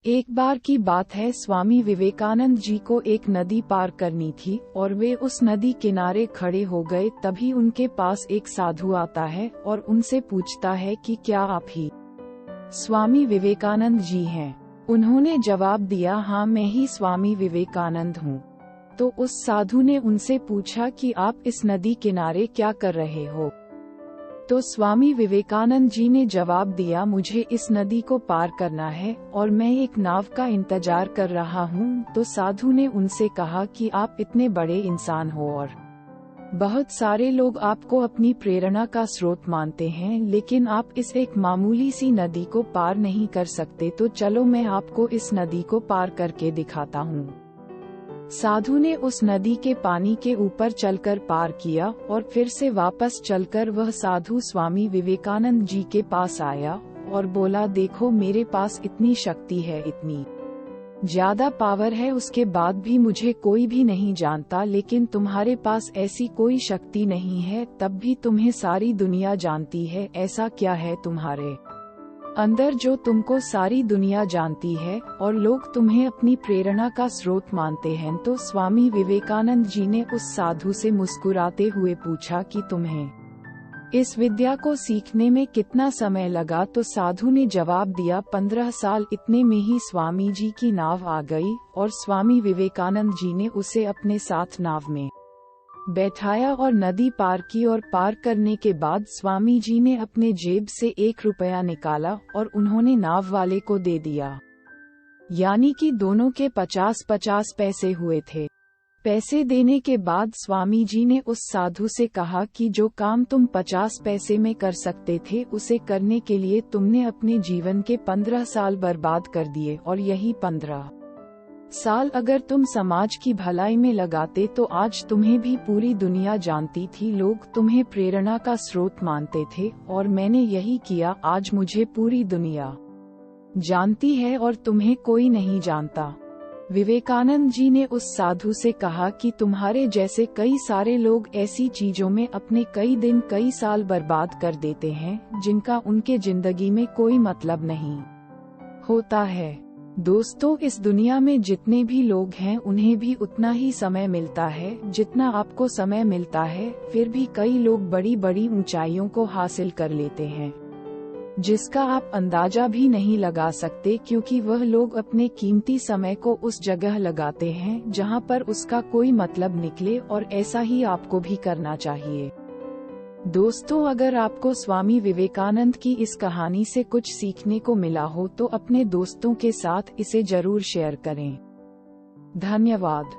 एक बार की बात है, स्वामी विवेकानंद जी को एक नदी पार करनी थी और वे उस नदी किनारे खड़े हो गए। तभी उनके पास एक साधु आता है और उनसे पूछता है कि क्या आप ही स्वामी विवेकानंद जी हैं? उन्होंने जवाब दिया, हाँ मैं ही स्वामी विवेकानंद हूँ। तो उस साधु ने उनसे पूछा कि आप इस नदी किनारे क्या कर रहे हो? तो स्वामी विवेकानंद जी ने जवाब दिया, मुझे इस नदी को पार करना है और मैं एक नाव का इंतजार कर रहा हूँ। तो साधु ने उनसे कहा कि आप इतने बड़े इंसान हो और बहुत सारे लोग आपको अपनी प्रेरणा का स्रोत मानते हैं, लेकिन आप इस एक मामूली सी नदी को पार नहीं कर सकते। तो चलो मैं आपको इस नदी को पार करके दिखाता हूँ। साधु ने उस नदी के पानी के ऊपर चलकर पार किया और फिर से वापस चलकर वह साधु स्वामी विवेकानंद जी के पास आया और बोला, देखो मेरे पास इतनी शक्ति है, इतनी ज्यादा पावर है, उसके बाद भी मुझे कोई भी नहीं जानता, लेकिन तुम्हारे पास ऐसी कोई शक्ति नहीं है, तब भी तुम्हें सारी दुनिया जानती है। ऐसा क्या है तुम्हारे अंदर जो तुमको सारी दुनिया जानती है और लोग तुम्हें अपनी प्रेरणा का स्रोत मानते हैं? तो स्वामी विवेकानंद जी ने उस साधु से मुस्कुराते हुए पूछा कि तुम्हें इस विद्या को सीखने में कितना समय लगा? तो साधु ने जवाब दिया, 15 साल। इतने में ही स्वामी जी की नाव आ गई और स्वामी विवेकानंद जी ने उसे अपने साथ नाव में बैठाया और नदी पार की। और पार करने के बाद स्वामी जी ने अपने जेब से 1 रुपया निकाला और उन्होंने नाव वाले को दे दिया, यानी कि दोनों के 50-50 पैसे हुए थे। पैसे देने के बाद स्वामी जी ने उस साधु से कहा कि जो काम तुम 50 पैसे में कर सकते थे, उसे करने के लिए तुमने अपने जीवन के 15 साल बर्बाद कर दिए, और यही 15 साल अगर तुम समाज की भलाई में लगाते तो आज तुम्हें भी पूरी दुनिया जानती थी, लोग तुम्हें प्रेरणा का स्रोत मानते थे, और मैंने यही किया। आज मुझे पूरी दुनिया जानती है और तुम्हें कोई नहीं जानता। विवेकानंद जी ने उस साधु से कहा कि तुम्हारे जैसे कई सारे लोग ऐसी चीजों में अपने कई दिन कई साल बर्बाद कर देते हैं जिनका उनके जिंदगी में कोई मतलब नहीं होता है। दोस्तों, इस दुनिया में जितने भी लोग हैं उन्हें भी उतना ही समय मिलता है जितना आपको समय मिलता है, फिर भी कई लोग बड़ी बड़ी ऊंचाइयों को हासिल कर लेते हैं जिसका आप अंदाजा भी नहीं लगा सकते, क्योंकि वह लोग अपने कीमती समय को उस जगह लगाते हैं जहां पर उसका कोई मतलब निकले, और ऐसा ही आपको भी करना चाहिए। दोस्तों, अगर आपको स्वामी विवेकानंद की इस कहानी से कुछ सीखने को मिला हो तो अपने दोस्तों के साथ इसे जरूर शेयर करें। धन्यवाद।